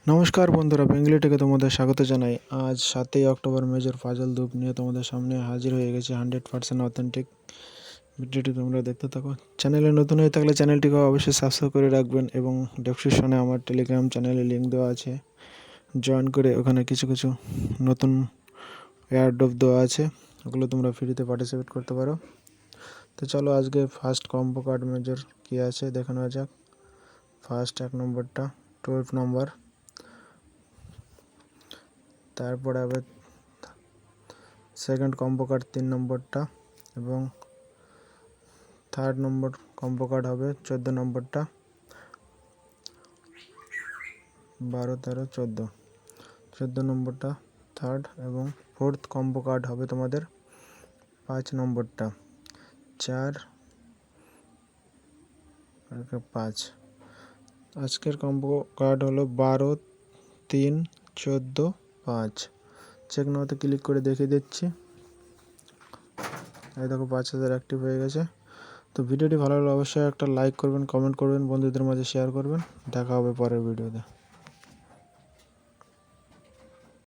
নমস্কার বন্ধুরা, বেঙ্গলি থেকে তোমাদের স্বাগত জানাই। আজ 7ই অক্টোবর মেজর ফাজল ধূপ নিয়ে তোমাদের সামনে হাজির হয়ে গেছে 100% অথেন্টিক। ভিডিওটি তোমরা দেখতে থাকো। চ্যানেলে নতুন হয়ে থাকলে চ্যানেলটিকে অবশ্যই সাবস্ক্রাইব করে রাখবেন এবং ডেসক্রিপশনে আমার টেলিগ্রাম চ্যানেলের লিঙ্ক দেওয়া আছে, জয়েন করে ওখানে কিছু কিছু নতুন এয়ারড্রপ দেওয়া আছে, ওগুলো তোমরা ফ্রিতে পার্টিসিপেট করতে পারো। তো চলো আজকে ফার্স্ট কম্বো কার্ড মেজর কী আছে দেখে নেওয়া যাক। ফার্স্ট 1 নম্বরটা 12 নম্বর, তারপরে হবে সেকেন্ড কম্বো কার্ড 3 নম্বরটা, এবং থার্ড নম্বর কম্বো কার্ড হবে 14 নম্বরটা, 12, 13, 14 নম্বরটা থার্ড, এবং ফোর্থ কম্বো কার্ড হবে তোমাদের 5 নম্বরটা, 4 আর 5। আজকের কম্বো কার্ড হলো 12, 3, 14, 5। চেক নাওতে ক্লিক করে দেখিয়ে দিচ্ছি। এই দেখো 5000 অ্যাক্টিভ হয়ে গেছে। তো ভিডিওটি ভালো লাগলে অবশ্যই একটা লাইক করবেন, কমেন্ট করবেন, বন্ধুদের মাঝে শেয়ার করবেন। দেখা হবে পরের ভিডিওতে।